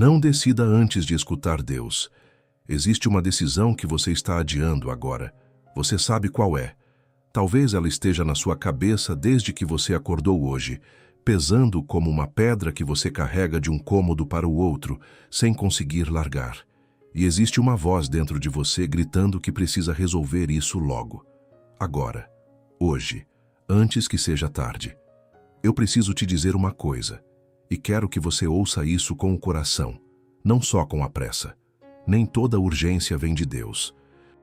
Não decida antes de escutar Deus. Existe uma decisão que você está adiando agora. Você sabe qual é. Talvez ela esteja na sua cabeça desde que você acordou hoje, pesando como uma pedra que você carrega de um cômodo para o outro, sem conseguir largar. E existe uma voz dentro de você gritando que precisa resolver isso logo. Agora. Hoje. Antes que seja tarde. Eu preciso te dizer uma coisa. E quero que você ouça isso com o coração, não só com a pressa. Nem toda urgência vem de Deus.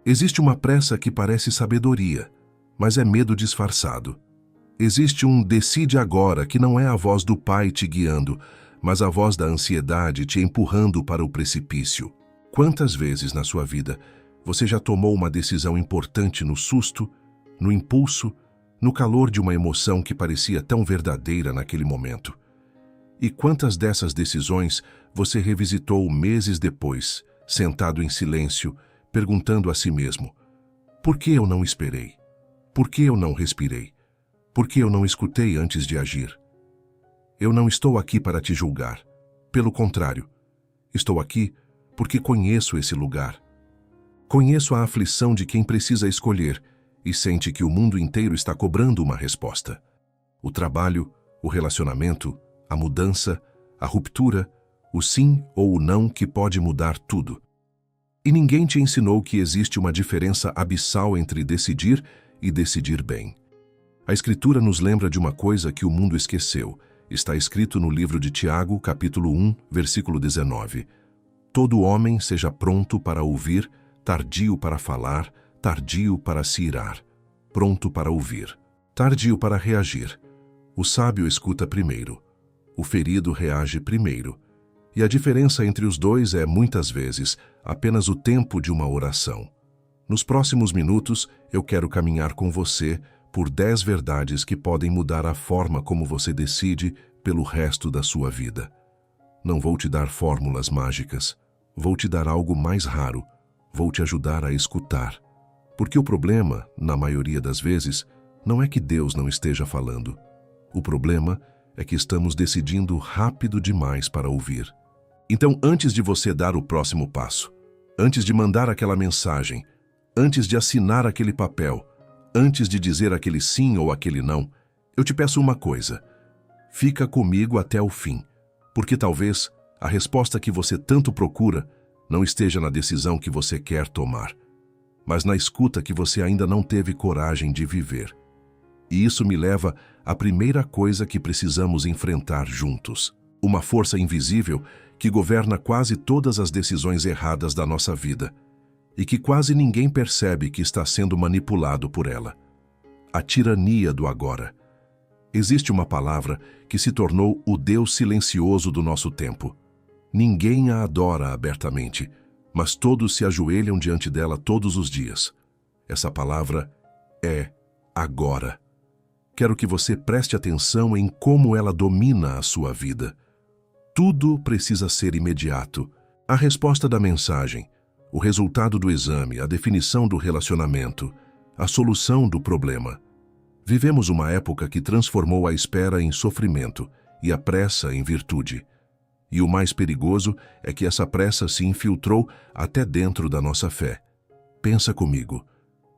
Existe uma pressa que parece sabedoria, mas é medo disfarçado. Existe um decide agora que não é a voz do Pai te guiando, mas a voz da ansiedade te empurrando para o precipício. Quantas vezes na sua vida você já tomou uma decisão importante no susto, no impulso, no calor de uma emoção que parecia tão verdadeira naquele momento? E quantas dessas decisões você revisitou meses depois, sentado em silêncio, perguntando a si mesmo: por que eu não esperei? Por que eu não respirei? Por que eu não escutei antes de agir? Eu não estou aqui para te julgar. Pelo contrário, estou aqui porque conheço esse lugar. Conheço a aflição de quem precisa escolher e sente que o mundo inteiro está cobrando uma resposta. O trabalho, o relacionamento, a mudança, a ruptura, o sim ou o não que pode mudar tudo. E ninguém te ensinou que existe uma diferença abissal entre decidir e decidir bem. A Escritura nos lembra de uma coisa que o mundo esqueceu. Está escrito no livro de Tiago, capítulo 1, versículo 19. Todo homem seja pronto para ouvir, tardio para falar, tardio para se irar. Pronto para ouvir, tardio para reagir. O sábio escuta primeiro. O ferido reage primeiro. E a diferença entre os dois é, muitas vezes, apenas o tempo de uma oração. Nos próximos minutos, eu quero caminhar com você por 10 verdades que podem mudar a forma como você decide pelo resto da sua vida. Não vou te dar fórmulas mágicas. Vou te dar algo mais raro. Vou te ajudar a escutar. Porque o problema, na maioria das vezes, não é que Deus não esteja falando. O problema é que estamos decidindo rápido demais para ouvir. Então, antes de você dar o próximo passo, antes de mandar aquela mensagem, antes de assinar aquele papel, antes de dizer aquele sim ou aquele não, eu te peço uma coisa. Fica comigo até o fim, porque talvez a resposta que você tanto procura não esteja na decisão que você quer tomar, mas na escuta que você ainda não teve coragem de viver. E isso me leva à primeira coisa que precisamos enfrentar juntos. Uma força invisível que governa quase todas as decisões erradas da nossa vida e que quase ninguém percebe que está sendo manipulado por ela. A tirania do agora. Existe uma palavra que se tornou o Deus silencioso do nosso tempo. Ninguém a adora abertamente, mas todos se ajoelham diante dela todos os dias. Essa palavra é agora. Quero que você preste atenção em como ela domina a sua vida. Tudo precisa ser imediato. A resposta da mensagem, o resultado do exame, a definição do relacionamento, a solução do problema. Vivemos uma época que transformou a espera em sofrimento e a pressa em virtude. E o mais perigoso é que essa pressa se infiltrou até dentro da nossa fé. Pensa comigo.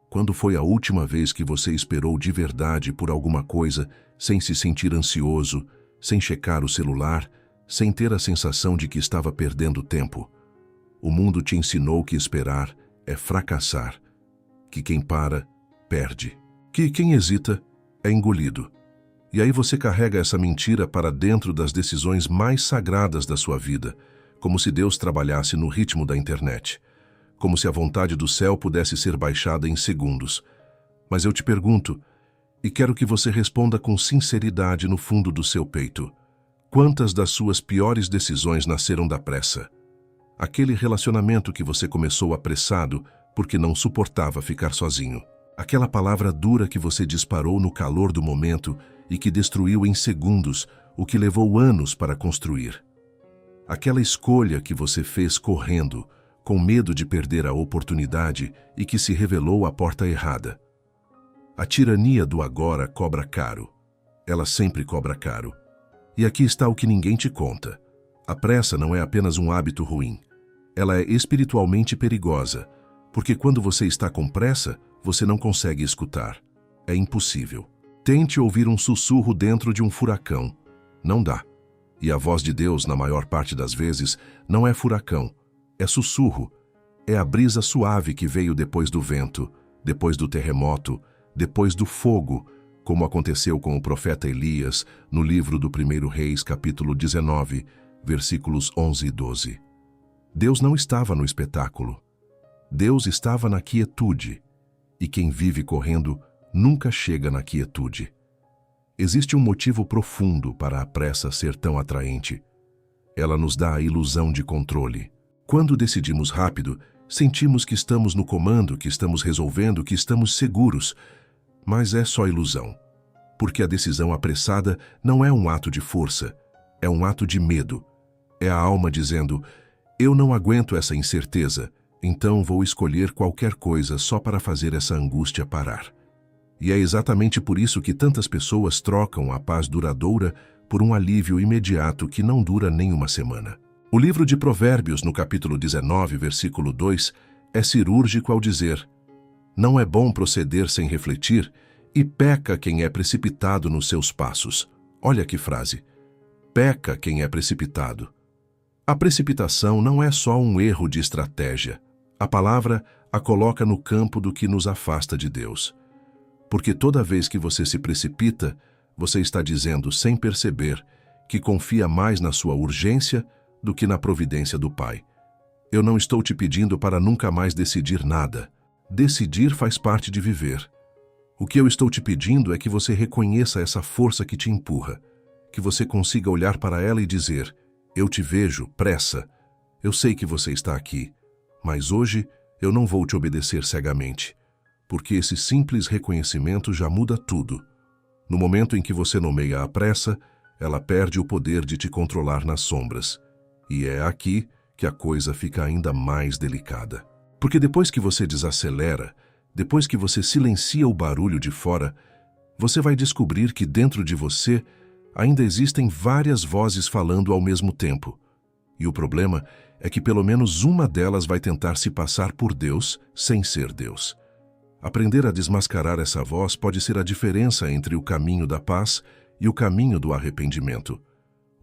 Quando foi a última vez que você esperou de verdade por alguma coisa, sem se sentir ansioso, sem checar o celular, sem ter a sensação de que estava perdendo tempo? O mundo te ensinou que esperar é fracassar, que quem para, perde, que quem hesita é engolido. E aí você carrega essa mentira para dentro das decisões mais sagradas da sua vida, como se Deus trabalhasse no ritmo da internet. Como se a vontade do céu pudesse ser baixada em segundos. Mas eu te pergunto, e quero que você responda com sinceridade no fundo do seu peito: quantas das suas piores decisões nasceram da pressa? Aquele relacionamento que você começou apressado porque não suportava ficar sozinho. Aquela palavra dura que você disparou no calor do momento e que destruiu em segundos o que levou anos para construir. Aquela escolha que você fez correndo, com medo de perder a oportunidade e que se revelou a porta errada. A tirania do agora cobra caro. Ela sempre cobra caro. E aqui está o que ninguém te conta. A pressa não é apenas um hábito ruim. Ela é espiritualmente perigosa, porque quando você está com pressa, você não consegue escutar. É impossível. Tente ouvir um sussurro dentro de um furacão. Não dá. E a voz de Deus, na maior parte das vezes, não é furacão, é sussurro. É a brisa suave que veio depois do vento, depois do terremoto, depois do fogo, como aconteceu com o profeta Elias no livro do 1 Reis, capítulo 19, versículos 11 e 12. Deus não estava no espetáculo. Deus estava na quietude, e quem vive correndo nunca chega na quietude. Existe um motivo profundo para a pressa ser tão atraente. Ela nos dá a ilusão de controle. Quando decidimos rápido, sentimos que estamos no comando, que estamos resolvendo, que estamos seguros. Mas é só ilusão. Porque a decisão apressada não é um ato de força, é um ato de medo. É a alma dizendo: eu não aguento essa incerteza, então vou escolher qualquer coisa só para fazer essa angústia parar. E é exatamente por isso que tantas pessoas trocam a paz duradoura por um alívio imediato que não dura nem uma semana. O livro de Provérbios, no capítulo 19, versículo 2, é cirúrgico ao dizer: não é bom proceder sem refletir, e peca quem é precipitado nos seus passos. Olha que frase. Peca quem é precipitado. A precipitação não é só um erro de estratégia. A palavra a coloca no campo do que nos afasta de Deus. Porque toda vez que você se precipita, você está dizendo, sem perceber, que confia mais na sua urgência do que na providência do Pai. Eu não estou te pedindo para nunca mais decidir nada. Decidir faz parte de viver. O que eu estou te pedindo é que você reconheça essa força que te empurra, que você consiga olhar para ela e dizer: eu te vejo, pressa. Eu sei que você está aqui, mas hoje eu não vou te obedecer cegamente. Porque esse simples reconhecimento já muda tudo. No momento em que você nomeia a pressa, ela perde o poder de te controlar nas sombras. E é aqui que a coisa fica ainda mais delicada. Porque depois que você desacelera, depois que você silencia o barulho de fora, você vai descobrir que dentro de você ainda existem várias vozes falando ao mesmo tempo. E o problema é que pelo menos uma delas vai tentar se passar por Deus sem ser Deus. Aprender a desmascarar essa voz pode ser a diferença entre o caminho da paz e o caminho do arrependimento.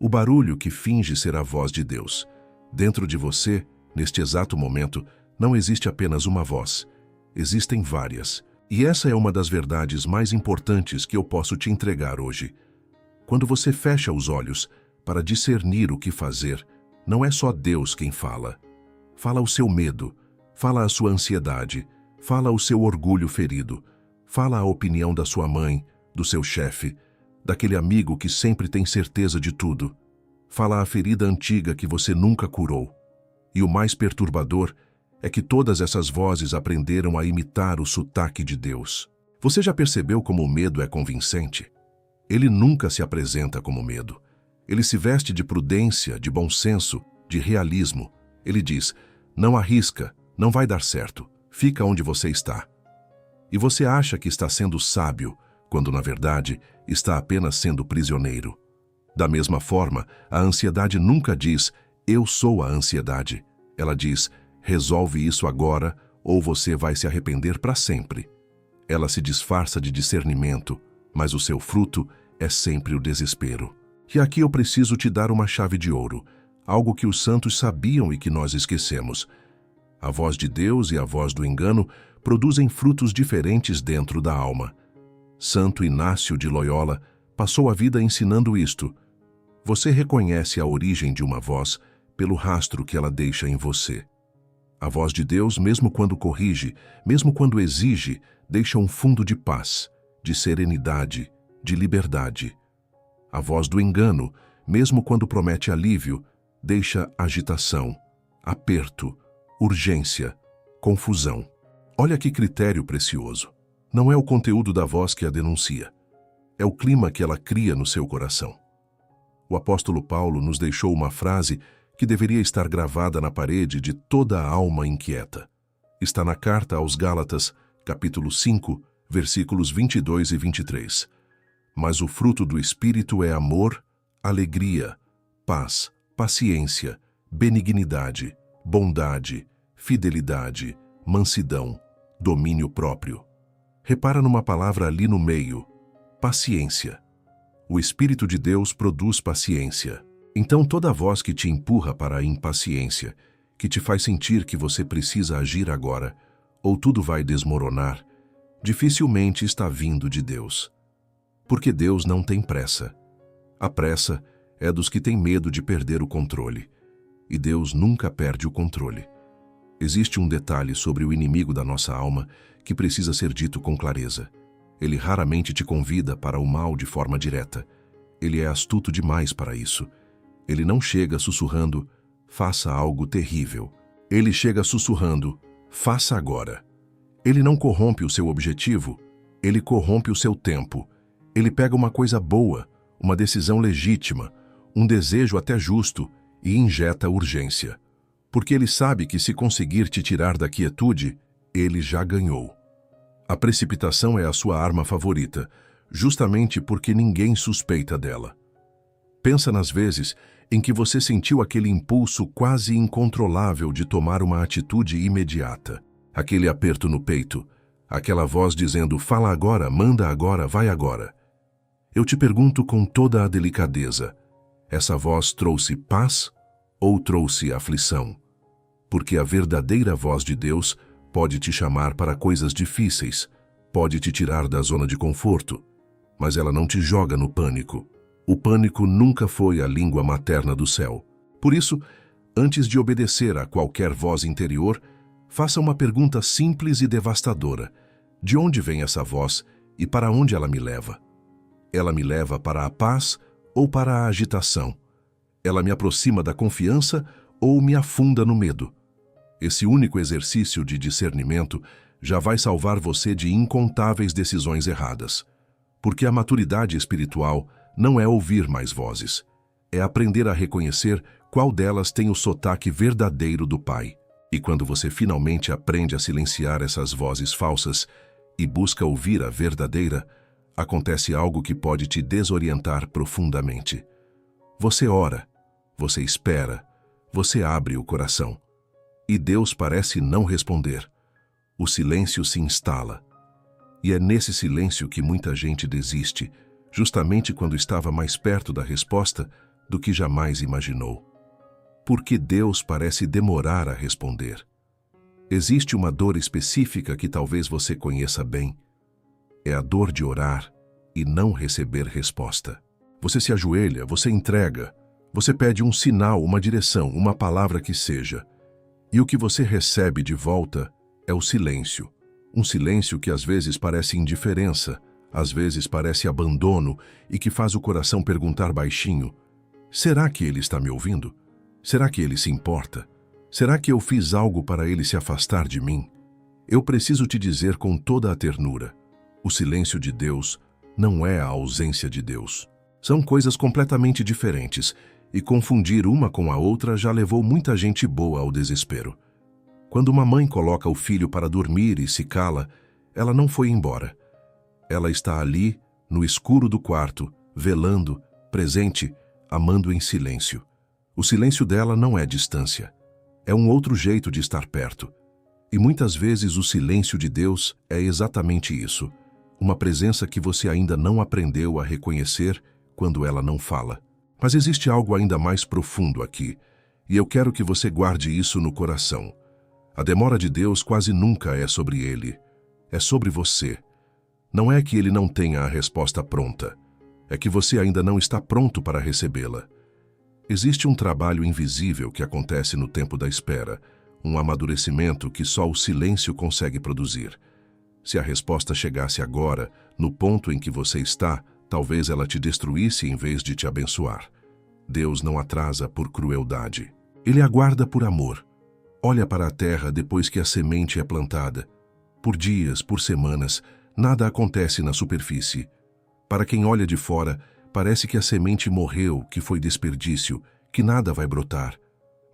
O barulho que finge ser a voz de Deus. Dentro de você, neste exato momento, não existe apenas uma voz. Existem várias. E essa é uma das verdades mais importantes que eu posso te entregar hoje. Quando você fecha os olhos para discernir o que fazer, não é só Deus quem fala. Fala o seu medo, fala a sua ansiedade, fala o seu orgulho ferido, fala a opinião da sua mãe, do seu chefe, daquele amigo que sempre tem certeza de tudo. Fala a ferida antiga que você nunca curou. E o mais perturbador é que todas essas vozes aprenderam a imitar o sotaque de Deus. Você já percebeu como o medo é convincente? Ele nunca se apresenta como medo. Ele se veste de prudência, de bom senso, de realismo. Ele diz: não arrisca, não vai dar certo. Fica onde você está. E você acha que está sendo sábio, quando na verdade está apenas sendo prisioneiro. Da mesma forma, a ansiedade nunca diz: eu sou a ansiedade. Ela diz: resolve isso agora ou você vai se arrepender para sempre. Ela se disfarça de discernimento, mas o seu fruto é sempre o desespero. E aqui eu preciso te dar uma chave de ouro, algo que os santos sabiam e que nós esquecemos. A voz de Deus e a voz do engano produzem frutos diferentes dentro da alma. Santo Inácio de Loyola passou a vida ensinando isto. Você reconhece a origem de uma voz pelo rastro que ela deixa em você. A voz de Deus, mesmo quando corrige, mesmo quando exige, deixa um fundo de paz, de serenidade, de liberdade. A voz do engano, mesmo quando promete alívio, deixa agitação, aperto, urgência, confusão. Olha que critério precioso. Não é o conteúdo da voz que a denuncia. É o clima que ela cria no seu coração. O apóstolo Paulo nos deixou uma frase que deveria estar gravada na parede de toda a alma inquieta. Está na carta aos Gálatas, capítulo 5, versículos 22 e 23. Mas o fruto do Espírito é amor, alegria, paz, paciência, benignidade, bondade, fidelidade, mansidão, domínio próprio. Repara numa palavra ali no meio, paciência. O Espírito de Deus produz paciência. Então toda voz que te empurra para a impaciência, que te faz sentir que você precisa agir agora, ou tudo vai desmoronar, dificilmente está vindo de Deus. Porque Deus não tem pressa. A pressa é dos que têm medo de perder o controle. E Deus nunca perde o controle. Existe um detalhe sobre o inimigo da nossa alma que precisa ser dito com clareza. Ele raramente te convida para o mal de forma direta. Ele é astuto demais para isso. Ele não chega sussurrando, faça algo terrível. Ele chega sussurrando, faça agora. Ele não corrompe o seu objetivo, ele corrompe o seu tempo. Ele pega uma coisa boa, uma decisão legítima, um desejo até justo e injeta urgência. Porque ele sabe que se conseguir te tirar da quietude, ele já ganhou. A precipitação é a sua arma favorita, justamente porque ninguém suspeita dela. Pensa nas vezes em que você sentiu aquele impulso quase incontrolável de tomar uma atitude imediata. Aquele aperto no peito, aquela voz dizendo, fala agora, manda agora, vai agora. Eu te pergunto com toda a delicadeza, essa voz trouxe paz ou trouxe aflição? Porque a verdadeira voz de Deus pode te chamar para coisas difíceis, pode te tirar da zona de conforto, mas ela não te joga no pânico. O pânico nunca foi a língua materna do céu. Por isso, antes de obedecer a qualquer voz interior, faça uma pergunta simples e devastadora. De onde vem essa voz e para onde ela me leva? Ela me leva para a paz ou para a agitação? Ela me aproxima da confiança ou me afunda no medo? Esse único exercício de discernimento já vai salvar você de incontáveis decisões erradas. Porque a maturidade espiritual não é ouvir mais vozes, é aprender a reconhecer qual delas tem o sotaque verdadeiro do Pai. E quando você finalmente aprende a silenciar essas vozes falsas e busca ouvir a verdadeira, acontece algo que pode te desorientar profundamente. Você ora, você espera, você abre o coração. E Deus parece não responder. O silêncio se instala. E é nesse silêncio que muita gente desiste, justamente quando estava mais perto da resposta do que jamais imaginou. Porque Deus parece demorar a responder. Existe uma dor específica que talvez você conheça bem. É a dor de orar e não receber resposta. Você se ajoelha, você entrega, você pede um sinal, uma direção, uma palavra que seja. E o que você recebe de volta é o silêncio. Um silêncio que às vezes parece indiferença, às vezes parece abandono e que faz o coração perguntar baixinho, será que ele está me ouvindo? Será que ele se importa? Será que eu fiz algo para ele se afastar de mim? Eu preciso te dizer com toda a ternura, o silêncio de Deus não é a ausência de Deus. São coisas completamente diferentes e confundir uma com a outra já levou muita gente boa ao desespero. Quando uma mãe coloca o filho para dormir e se cala, ela não foi embora. Ela está ali, no escuro do quarto, velando, presente, amando em silêncio. O silêncio dela não é distância. É um outro jeito de estar perto. E muitas vezes o silêncio de Deus é exatamente isso. Uma presença que você ainda não aprendeu a reconhecer quando ela não fala. Mas existe algo ainda mais profundo aqui, e eu quero que você guarde isso no coração. A demora de Deus quase nunca é sobre Ele. É sobre você. Não é que Ele não tenha a resposta pronta. É que você ainda não está pronto para recebê-la. Existe um trabalho invisível que acontece no tempo da espera, um amadurecimento que só o silêncio consegue produzir. Se a resposta chegasse agora, no ponto em que você está, talvez ela te destruísse em vez de te abençoar. Deus não atrasa por crueldade. Ele aguarda por amor. Olha para a terra depois que a semente é plantada. Por dias, por semanas, nada acontece na superfície. Para quem olha de fora, parece que a semente morreu, que foi desperdício, que nada vai brotar.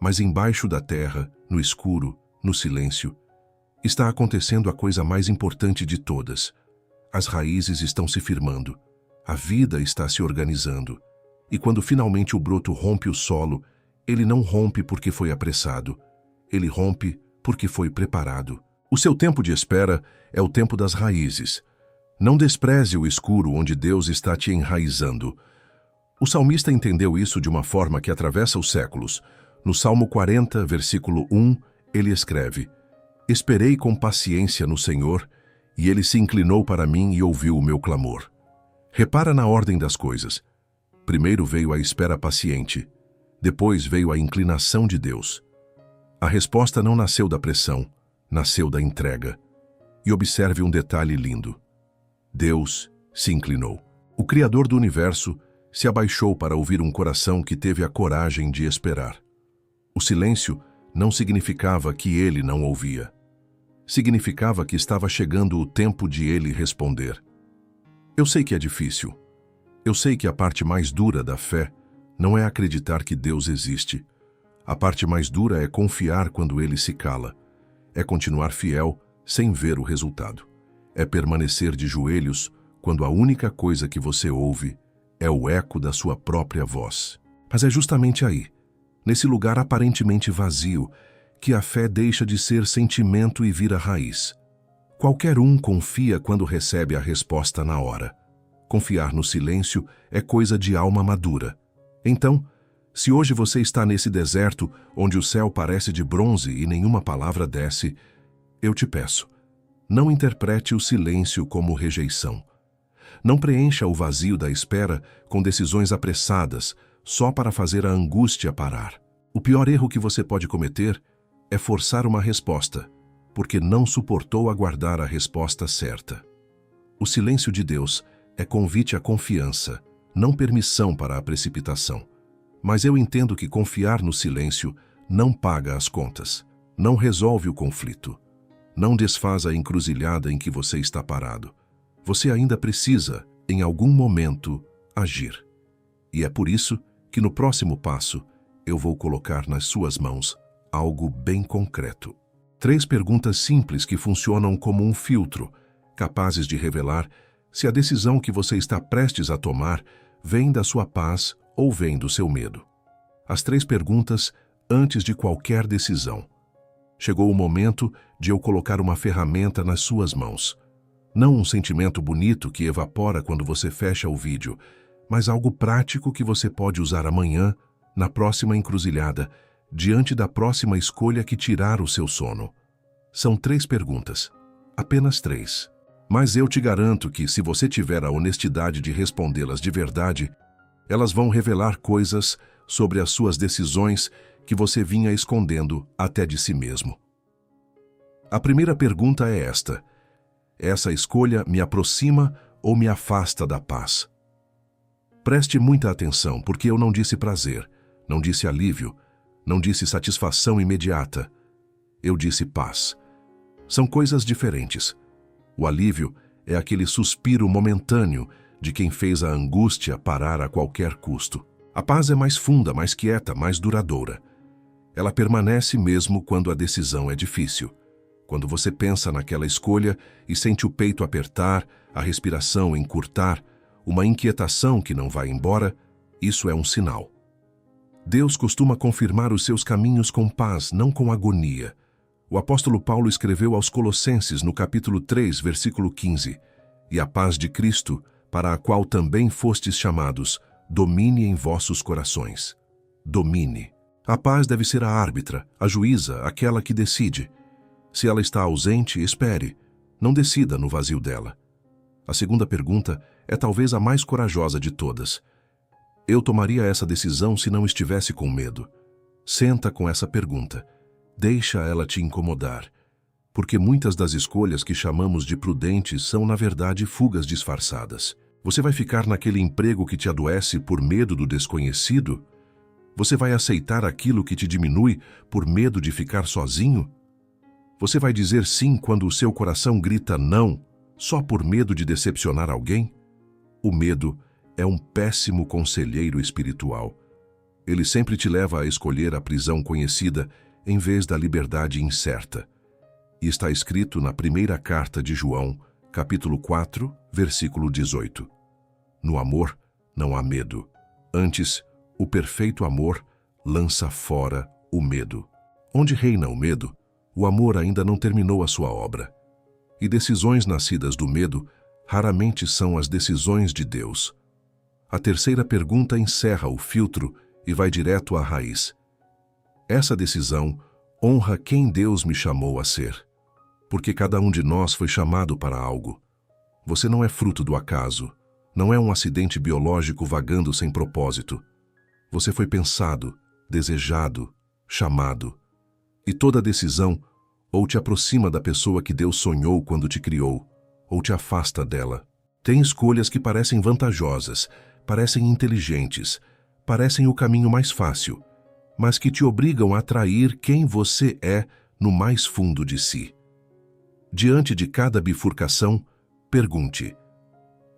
Mas embaixo da terra, no escuro, no silêncio, está acontecendo a coisa mais importante de todas. As raízes estão se firmando. A vida está se organizando. E quando finalmente o broto rompe o solo, Ele não rompe porque foi apressado. Ele rompe porque foi preparado. O seu tempo de espera é o tempo das raízes. Não despreze o escuro onde Deus está te enraizando. O salmista entendeu isso de uma forma que atravessa os séculos. No Salmo 40, versículo 1, ele escreve: Esperei com paciência no Senhor, e ele se inclinou para mim e ouviu o meu clamor. Repara na ordem das coisas. Primeiro veio a espera paciente, depois veio a inclinação de Deus. A resposta não nasceu da pressão, nasceu da entrega. E observe um detalhe lindo. Deus se inclinou. O Criador do universo se abaixou para ouvir um coração que teve a coragem de esperar. O silêncio não significava que ele não ouvia. Significava que estava chegando o tempo de ele responder. Eu sei que é difícil. Eu sei que a parte mais dura da fé não é acreditar que Deus existe. A parte mais dura é confiar quando ele se cala. É continuar fiel sem ver o resultado. É permanecer de joelhos quando a única coisa que você ouve é o eco da sua própria voz. Mas é justamente aí, nesse lugar aparentemente vazio, que a fé deixa de ser sentimento e vira raiz. Qualquer um confia quando recebe a resposta na hora. Confiar no silêncio é coisa de alma madura. Então, se hoje você está nesse deserto onde o céu parece de bronze e nenhuma palavra desce, eu te peço, não interprete o silêncio como rejeição. Não preencha o vazio da espera com decisões apressadas, só para fazer a angústia parar. O pior erro que você pode cometer é forçar uma resposta, porque não suportou aguardar a resposta certa. O silêncio de Deus é convite à confiança, não permissão para a precipitação. Mas eu entendo que confiar no silêncio não paga as contas, não resolve o conflito, não desfaz a encruzilhada em que você está parado. Você ainda precisa, em algum momento, agir. E é por isso que no próximo passo eu vou colocar nas suas mãos algo bem concreto. 3 perguntas simples que funcionam como um filtro, capazes de revelar se a decisão que você está prestes a tomar vem da sua paz ou vem do seu medo. As 3 perguntas antes de qualquer decisão. Chegou o momento de eu colocar uma ferramenta nas suas mãos. Não um sentimento bonito que evapora quando você fecha o vídeo, mas algo prático que você pode usar amanhã, na próxima encruzilhada, diante da próxima escolha que tirar o seu sono. São 3 perguntas, apenas 3. Mas eu te garanto que, se você tiver a honestidade de respondê-las de verdade, elas vão revelar coisas sobre as suas decisões que você vinha escondendo até de si mesmo. A primeira pergunta é esta: essa escolha me aproxima ou me afasta da paz? Preste muita atenção, porque eu não disse prazer, não disse alívio, não disse satisfação imediata. Eu disse paz. São coisas diferentes. O alívio é aquele suspiro momentâneo de quem fez a angústia parar a qualquer custo. A paz é mais funda, mais quieta, mais duradoura. Ela permanece mesmo quando a decisão é difícil. Quando você pensa naquela escolha e sente o peito apertar, a respiração encurtar, uma inquietação que não vai embora, isso é um sinal. Deus costuma confirmar os seus caminhos com paz, não com agonia. O apóstolo Paulo escreveu aos Colossenses, no capítulo 3, versículo 15, "E a paz de Cristo, para a qual também fostes chamados, domine em vossos corações." Domine. A paz deve ser a árbitra, a juíza, aquela que decide. Se ela está ausente, espere. Não decida no vazio dela. A segunda pergunta é talvez a mais corajosa de todas. Eu tomaria essa decisão se não estivesse com medo. Senta com essa pergunta. Deixa ela te incomodar. Porque muitas das escolhas que chamamos de prudentes são, na verdade, fugas disfarçadas. Você vai ficar naquele emprego que te adoece por medo do desconhecido? Você vai aceitar aquilo que te diminui por medo de ficar sozinho? Você vai dizer sim quando o seu coração grita não, só por medo de decepcionar alguém? O medo é um péssimo conselheiro espiritual. Ele sempre te leva a escolher a prisão conhecida em vez da liberdade incerta. E está escrito na primeira carta de João, capítulo 4, versículo 18. No amor não há medo. Antes, o perfeito amor lança fora o medo. Onde reina o medo, o amor ainda não terminou a sua obra. E decisões nascidas do medo raramente são as decisões de Deus. A terceira pergunta encerra o filtro e vai direto à raiz. Essa decisão honra quem Deus me chamou a ser. Porque cada um de nós foi chamado para algo. Você não é fruto do acaso. Não é um acidente biológico vagando sem propósito. Você foi pensado, desejado, chamado. E toda decisão ou te aproxima da pessoa que Deus sonhou quando te criou, ou te afasta dela. Tem escolhas que parecem vantajosas, parecem inteligentes, parecem o caminho mais fácil, mas que te obrigam a atrair quem você é no mais fundo de si. Diante de cada bifurcação, pergunte: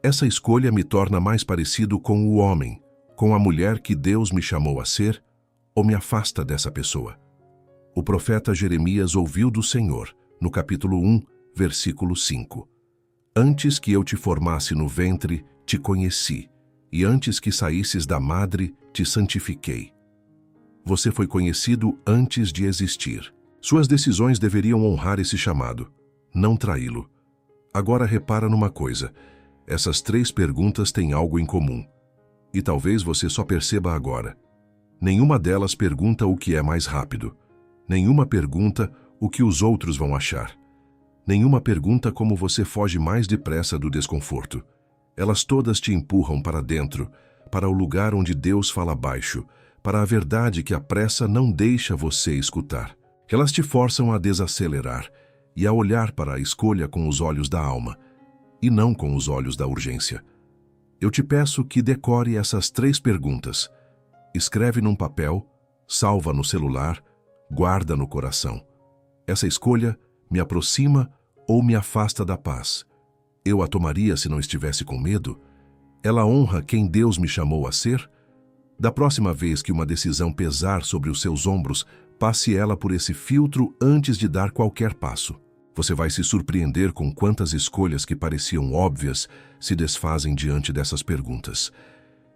essa escolha me torna mais parecido com o homem, com a mulher que Deus me chamou a ser, ou me afasta dessa pessoa? O profeta Jeremias ouviu do Senhor, no capítulo 1, versículo 5. Antes que eu te formasse no ventre, te conheci, e antes que saísses da madre, te santifiquei. Você foi conhecido antes de existir. Suas decisões deveriam honrar esse chamado, não traí-lo. Agora repara numa coisa: essas 3 perguntas têm algo em comum. E talvez você só perceba agora. Nenhuma delas pergunta o que é mais rápido. Nenhuma pergunta o que os outros vão achar. Nenhuma pergunta como você foge mais depressa do desconforto. Elas todas te empurram para dentro, para o lugar onde Deus fala baixo, para a verdade que a pressa não deixa você escutar. Elas te forçam a desacelerar e a olhar para a escolha com os olhos da alma, e não com os olhos da urgência. Eu te peço que decore essas 3 perguntas. Escreve num papel, salva no celular, guarda no coração. Essa escolha me aproxima ou me afasta da paz? Eu a tomaria se não estivesse com medo? Ela honra quem Deus me chamou a ser? Da próxima vez que uma decisão pesar sobre os seus ombros, passe ela por esse filtro antes de dar qualquer passo. Você vai se surpreender com quantas escolhas que pareciam óbvias se desfazem diante dessas perguntas.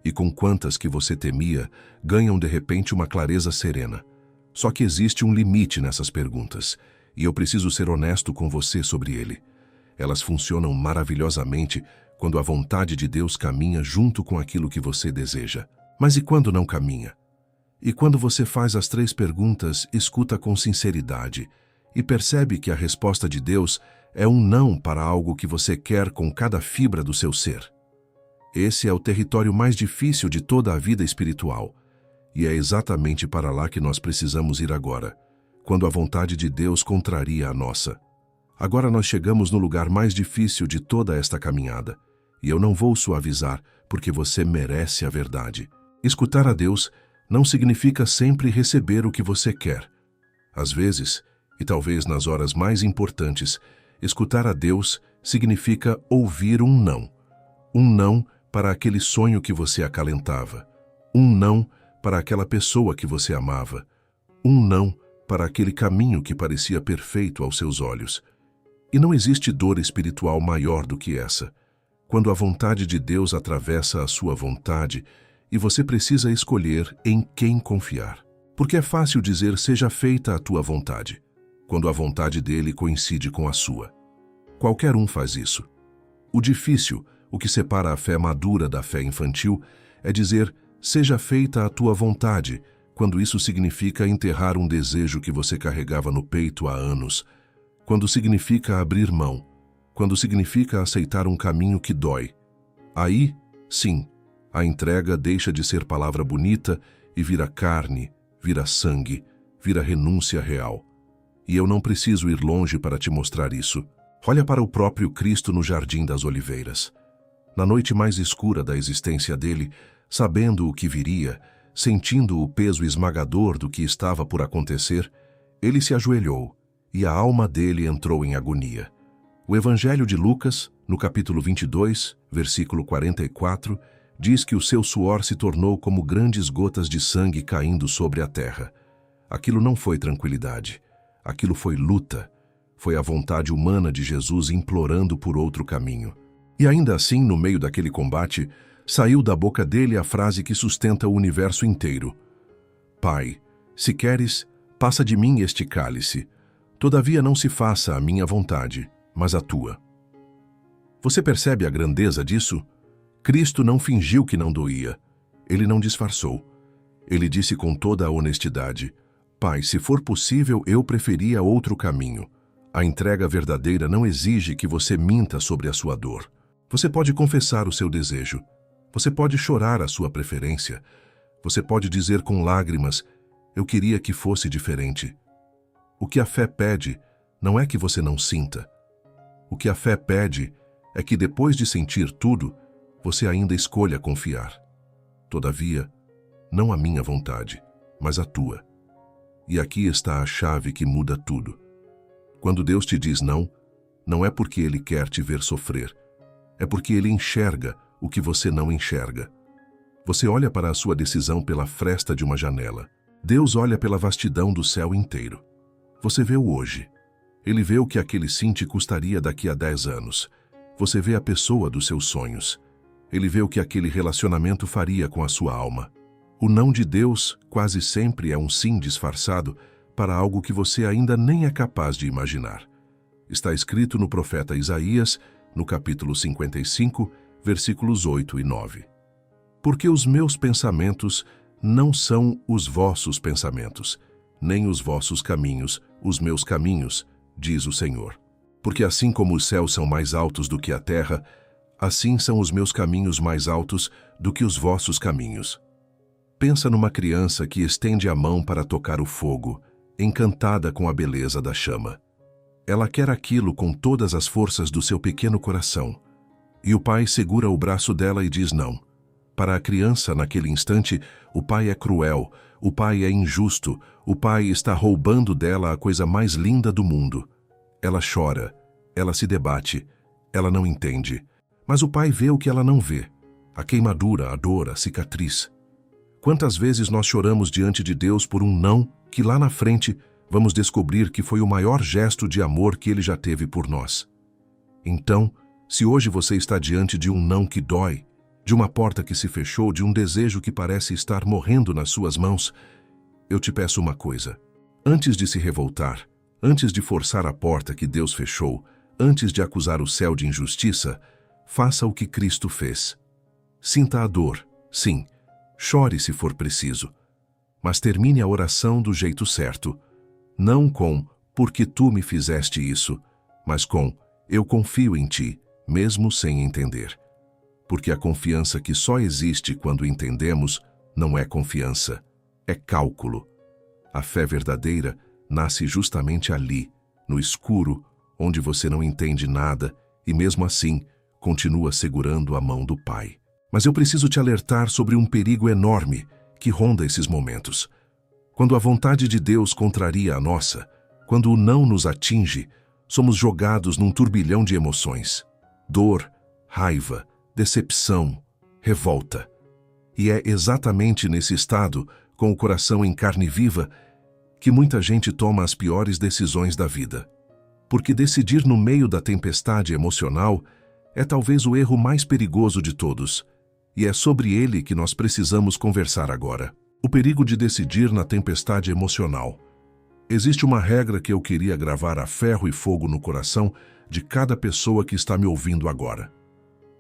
E com quantas que você temia ganham de repente uma clareza serena. Só que existe um limite nessas perguntas, e eu preciso ser honesto com você sobre ele. Elas funcionam maravilhosamente quando a vontade de Deus caminha junto com aquilo que você deseja. Mas e quando não caminha? E quando você faz as 3 perguntas, escuta com sinceridade e percebe que a resposta de Deus é um não para algo que você quer com cada fibra do seu ser. Esse é o território mais difícil de toda a vida espiritual. E é exatamente para lá que nós precisamos ir agora, quando a vontade de Deus contraria a nossa. Agora nós chegamos no lugar mais difícil de toda esta caminhada, e eu não vou suavizar, porque você merece a verdade. Escutar a Deus não significa sempre receber o que você quer. Às vezes, e talvez nas horas mais importantes, escutar a Deus significa ouvir um não. Um não para aquele sonho que você acalentava. Um não para aquela pessoa que você amava. Um não para aquele caminho que parecia perfeito aos seus olhos. E não existe dor espiritual maior do que essa, quando a vontade de Deus atravessa a sua vontade e você precisa escolher em quem confiar. Porque é fácil dizer seja feita a tua vontade, quando a vontade dele coincide com a sua. Qualquer um faz isso. O difícil, o que separa a fé madura da fé infantil, é dizer seja feita a tua vontade, quando isso significa enterrar um desejo que você carregava no peito há anos, quando significa abrir mão, quando significa aceitar um caminho que dói. Aí, sim, a entrega deixa de ser palavra bonita e vira carne, vira sangue, vira renúncia real. E eu não preciso ir longe para te mostrar isso. Olha para o próprio Cristo no Jardim das Oliveiras. Na noite mais escura da existência dele, sabendo o que viria, sentindo o peso esmagador do que estava por acontecer, ele se ajoelhou e a alma dele entrou em agonia. O Evangelho de Lucas, no capítulo 22, versículo 44, diz que o seu suor se tornou como grandes gotas de sangue caindo sobre a terra. Aquilo não foi tranquilidade. Aquilo foi luta. Foi a vontade humana de Jesus implorando por outro caminho. E ainda assim, no meio daquele combate, saiu da boca dele a frase que sustenta o universo inteiro: Pai, se queres, passa de mim este cálice. Todavia não se faça a minha vontade, mas a tua. Você percebe a grandeza disso? Cristo não fingiu que não doía. Ele não disfarçou. Ele disse com toda a honestidade: Pai, se for possível, eu preferia outro caminho. A entrega verdadeira não exige que você minta sobre a sua dor. Você pode confessar o seu desejo. Você pode chorar a sua preferência. Você pode dizer com lágrimas: eu queria que fosse diferente. O que a fé pede não é que você não sinta. O que a fé pede é que depois de sentir tudo, você ainda escolha confiar. Todavia, não a minha vontade, mas a tua. E aqui está a chave que muda tudo. Quando Deus te diz não, não é porque Ele quer te ver sofrer. É porque Ele enxerga o que você não enxerga. Você olha para a sua decisão pela fresta de uma janela. Deus olha pela vastidão do céu inteiro. Você vê o hoje. Ele vê o que aquele sim te custaria daqui a 10 anos. Você vê a pessoa dos seus sonhos. Ele vê o que aquele relacionamento faria com a sua alma. O não de Deus quase sempre é um sim disfarçado para algo que você ainda nem é capaz de imaginar. Está escrito no profeta Isaías, no capítulo 55, versículos 8 e 9. Porque os meus pensamentos não são os vossos pensamentos, nem os vossos caminhos, os meus caminhos, diz o Senhor. Porque assim como os céus são mais altos do que a terra, assim são os meus caminhos mais altos do que os vossos caminhos. Pensa numa criança que estende a mão para tocar o fogo, encantada com a beleza da chama. Ela quer aquilo com todas as forças do seu pequeno coração. E o pai segura o braço dela e diz não. Para a criança, naquele instante, o pai é cruel, o pai é injusto, o pai está roubando dela a coisa mais linda do mundo. Ela chora, ela se debate, ela não entende. Mas o pai vê o que ela não vê: a queimadura, a dor, a cicatriz. Quantas vezes nós choramos diante de Deus por um não que lá na frente vamos descobrir que foi o maior gesto de amor que Ele já teve por nós. Então, se hoje você está diante de um não que dói, de uma porta que se fechou, de um desejo que parece estar morrendo nas suas mãos, eu te peço uma coisa. Antes de se revoltar, antes de forçar a porta que Deus fechou, antes de acusar o céu de injustiça, faça o que Cristo fez. Sinta a dor, sim, chore se for preciso, mas termine a oração do jeito certo, não com porque tu me fizeste isso, mas com eu confio em ti, mesmo sem entender. Porque a confiança que só existe quando entendemos não é confiança, é cálculo. A fé verdadeira nasce justamente ali, no escuro, onde você não entende nada e mesmo assim continua segurando a mão do Pai. Mas eu preciso te alertar sobre um perigo enorme que ronda esses momentos. Quando a vontade de Deus contraria a nossa, quando o não nos atinge, somos jogados num turbilhão de emoções. Dor, raiva, decepção, revolta. E é exatamente nesse estado, com o coração em carne viva, que muita gente toma as piores decisões da vida. Porque decidir no meio da tempestade emocional é talvez o erro mais perigoso de todos, e é sobre ele que nós precisamos conversar agora. O perigo de decidir na tempestade emocional. Existe uma regra que eu queria gravar a ferro e fogo no coração de cada pessoa que está me ouvindo agora.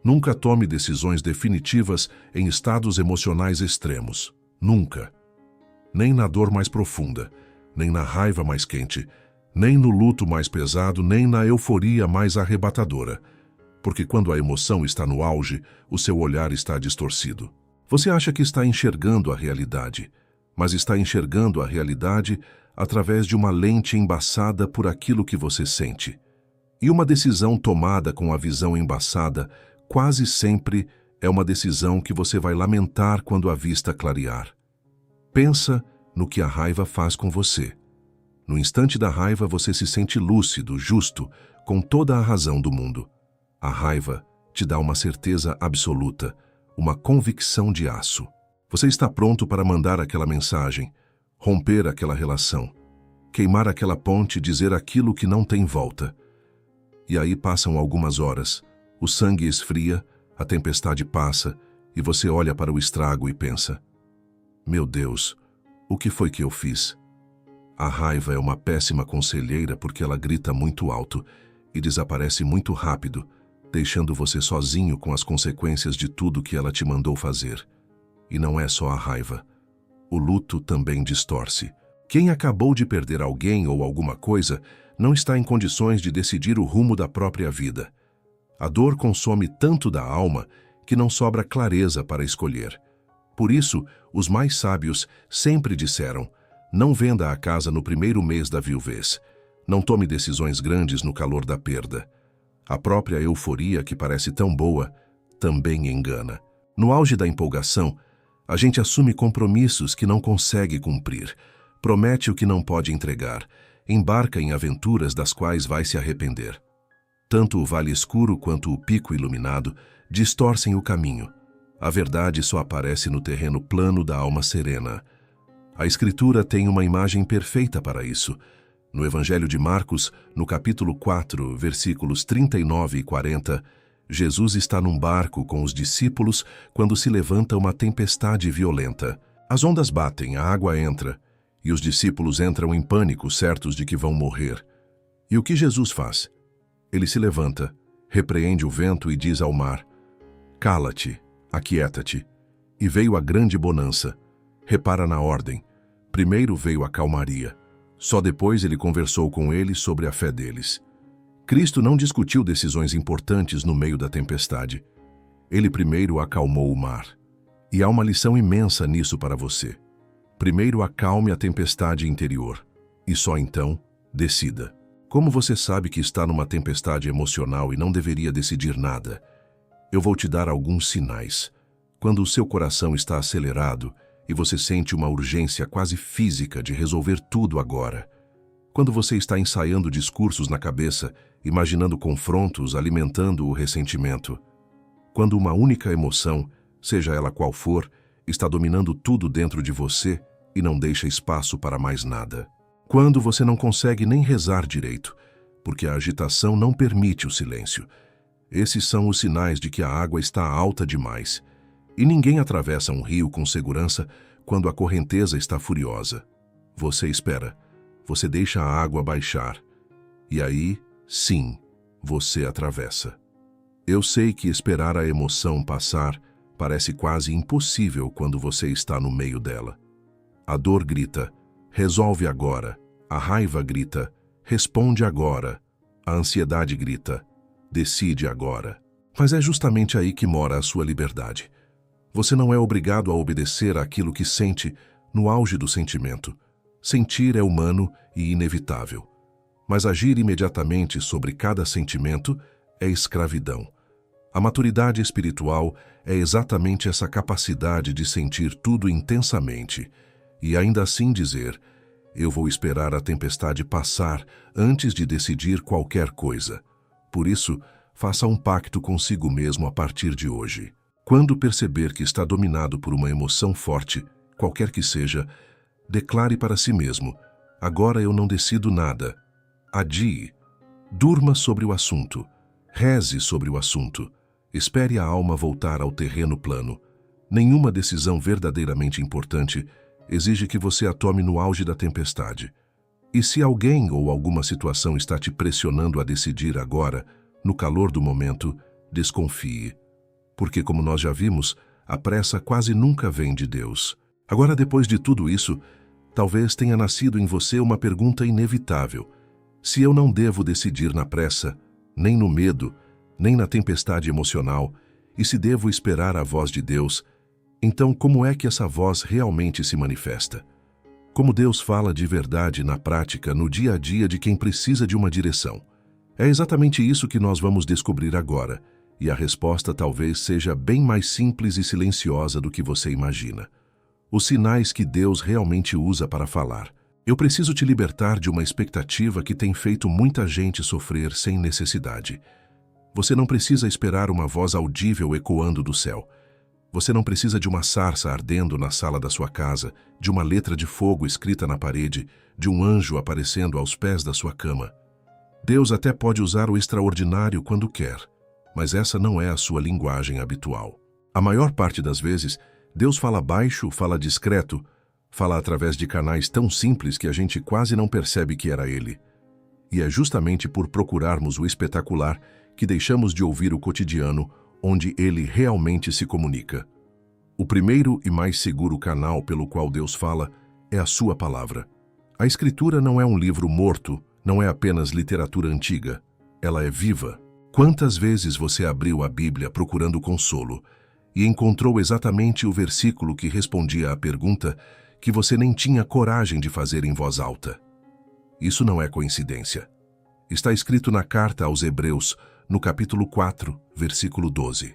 Nunca tome decisões definitivas em estados emocionais extremos. Nunca. Nem na dor mais profunda, nem na raiva mais quente, nem no luto mais pesado, nem na euforia mais arrebatadora. Porque quando a emoção está no auge, o seu olhar está distorcido. Você acha que está enxergando a realidade, mas está enxergando a realidade através de uma lente embaçada por aquilo que você sente. E uma decisão tomada com a visão embaçada quase sempre é uma decisão que você vai lamentar quando a vista clarear. Pensa no que a raiva faz com você. No instante da raiva você se sente lúcido, justo, com toda a razão do mundo. A raiva te dá uma certeza absoluta, uma convicção de aço. Você está pronto para mandar aquela mensagem, romper aquela relação, queimar aquela ponte, dizer aquilo que não tem volta. E aí passam algumas horas, o sangue esfria, a tempestade passa e você olha para o estrago e pensa: meu Deus, O que foi que eu fiz? A raiva é uma péssima conselheira porque ela grita muito alto e desaparece muito rápido, deixando você sozinho com as consequências de tudo que ela te mandou fazer. E não é só a raiva. O luto também distorce. Quem acabou de perder alguém ou alguma coisa não está em condições de decidir o rumo da própria vida. A dor consome tanto da alma que não sobra clareza para escolher. Por isso, os mais sábios sempre disseram: não venda a casa no primeiro mês da viuvez. Não tome decisões grandes no calor da perda. A própria euforia, que parece tão boa, também engana. No auge da empolgação, a gente assume compromissos que não consegue cumprir, promete o que não pode entregar, embarca em aventuras das quais vai se arrepender. Tanto o vale escuro quanto o pico iluminado distorcem o caminho. A verdade só aparece no terreno plano da alma serena. A Escritura tem uma imagem perfeita para isso. No Evangelho de Marcos, no capítulo 4, versículos 39 e 40, Jesus está num barco com os discípulos quando se levanta uma tempestade violenta. As ondas batem, a água entra, e os discípulos entram em pânico, certos de que vão morrer. E o que Jesus faz? Ele se levanta, repreende o vento e diz ao mar: cala-te, aquieta-te. E veio a grande bonança. Repara na ordem. Primeiro veio a calmaria. Só depois ele conversou com eles sobre a fé deles. Cristo não discutiu decisões importantes no meio da tempestade. Ele primeiro acalmou o mar. E há uma lição imensa nisso para você. Primeiro acalme a tempestade interior. E só então, decida. Como você sabe que está numa tempestade emocional e não deveria decidir nada? Eu vou te dar alguns sinais. Quando o seu coração está acelerado e você sente uma urgência quase física de resolver tudo agora. Quando você está ensaiando discursos na cabeça, imaginando confrontos, alimentando o ressentimento. Quando uma única emoção, seja ela qual for, está dominando tudo dentro de você e não deixa espaço para mais nada. Quando você não consegue nem rezar direito, porque a agitação não permite o silêncio. Esses são os sinais de que a água está alta demais. E ninguém atravessa um rio com segurança quando a correnteza está furiosa. Você espera. Você deixa a água baixar. E aí, sim, você atravessa. Eu sei que esperar a emoção passar parece quase impossível quando você está no meio dela. A dor grita: resolve agora. A raiva grita: responde agora. A ansiedade grita: decide agora. Mas é justamente aí que mora a sua liberdade. Você não é obrigado a obedecer àquilo que sente no auge do sentimento. Sentir é humano e inevitável. Mas agir imediatamente sobre cada sentimento é escravidão. A maturidade espiritual é exatamente essa capacidade de sentir tudo intensamente e ainda assim dizer: eu vou esperar a tempestade passar antes de decidir qualquer coisa. Por isso, faça um pacto consigo mesmo a partir de hoje. Quando perceber que está dominado por uma emoção forte, qualquer que seja, declare para si mesmo: agora eu não decido nada. Adie. Durma sobre o assunto. Reze sobre o assunto. Espere a alma voltar ao terreno plano. Nenhuma decisão verdadeiramente importante exige que você a tome no auge da tempestade. E se alguém ou alguma situação está te pressionando a decidir agora, no calor do momento, desconfie. Porque, como nós já vimos, a pressa quase nunca vem de Deus. Agora, depois de tudo isso, talvez tenha nascido em você uma pergunta inevitável. Se eu não devo decidir na pressa, nem no medo, nem na tempestade emocional, e se devo esperar a voz de Deus, então como é que essa voz realmente se manifesta? Como Deus fala de verdade na prática, no dia a dia de quem precisa de uma direção? É exatamente isso que nós vamos descobrir agora, e a resposta talvez seja bem mais simples e silenciosa do que você imagina. Os sinais que Deus realmente usa para falar. Eu preciso te libertar de uma expectativa que tem feito muita gente sofrer sem necessidade. Você não precisa esperar uma voz audível ecoando do céu. Você não precisa de uma sarça ardendo na sala da sua casa, de uma letra de fogo escrita na parede, de um anjo aparecendo aos pés da sua cama. Deus até pode usar o extraordinário quando quer, mas essa não é a sua linguagem habitual. A maior parte das vezes, Deus fala baixo, fala discreto, Fala através de canais tão simples que a gente quase não percebe que era ele. E é justamente por procurarmos o espetacular que deixamos de ouvir o cotidiano, onde ele realmente se comunica. O primeiro e mais seguro canal pelo qual Deus fala é a sua palavra. A Escritura não é um livro morto, não é apenas literatura antiga. Ela é viva. Quantas vezes você abriu a Bíblia procurando consolo e encontrou exatamente o versículo que respondia à pergunta que você nem tinha coragem de fazer em voz alta? Isso não é coincidência. Está escrito na carta aos Hebreus, no capítulo 4, versículo 12.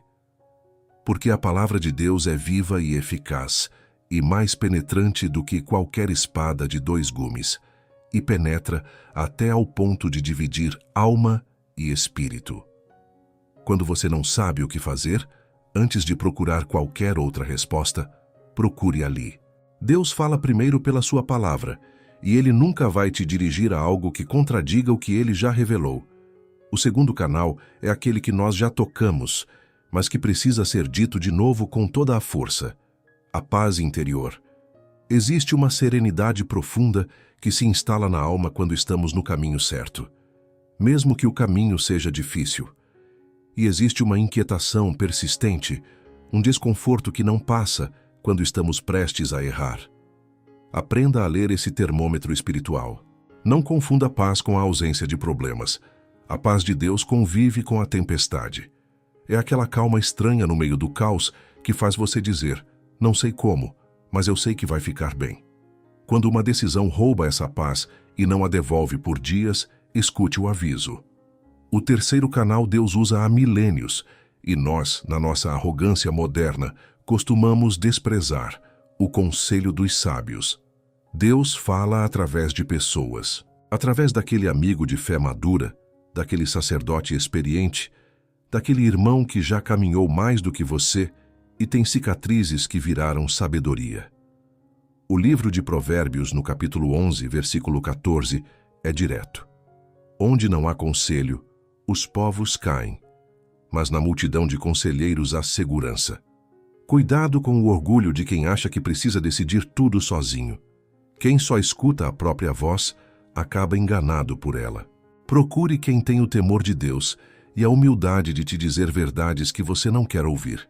Porque a palavra de Deus é viva e eficaz, e mais penetrante do que qualquer espada de 2 gumes, e penetra até ao ponto de dividir alma e espírito. Quando você não sabe o que fazer, antes de procurar qualquer outra resposta, procure ali. Deus fala primeiro pela sua palavra, e ele nunca vai te dirigir a algo que contradiga o que ele já revelou. O segundo canal é aquele que nós já tocamos, mas que precisa ser dito de novo com toda a força: a paz interior. Existe uma serenidade profunda que se instala na alma quando estamos no caminho certo, mesmo que o caminho seja difícil. E existe uma inquietação persistente, um desconforto que não passa quando estamos prestes a errar. Aprenda a ler esse termômetro espiritual. Não confunda a paz com a ausência de problemas. A paz de Deus convive com a tempestade. É aquela calma estranha no meio do caos que faz você dizer: não sei como, mas eu sei que vai ficar bem. Quando uma decisão rouba essa paz e não a devolve por dias, escute o aviso. O terceiro canal Deus usa há milênios, e nós, na nossa arrogância moderna, costumamos desprezar: o conselho dos sábios. Deus fala através de pessoas, através daquele amigo de fé madura, daquele sacerdote experiente, daquele irmão que já caminhou mais do que você e tem cicatrizes que viraram sabedoria. O livro de Provérbios, no capítulo 11, versículo 14, é direto. Onde não há conselho, os povos caem, mas na multidão de conselheiros há segurança. Cuidado com o orgulho de quem acha que precisa decidir tudo sozinho. Quem só escuta a própria voz acaba enganado por ela. Procure quem tem o temor de Deus e a humildade de te dizer verdades que você não quer ouvir.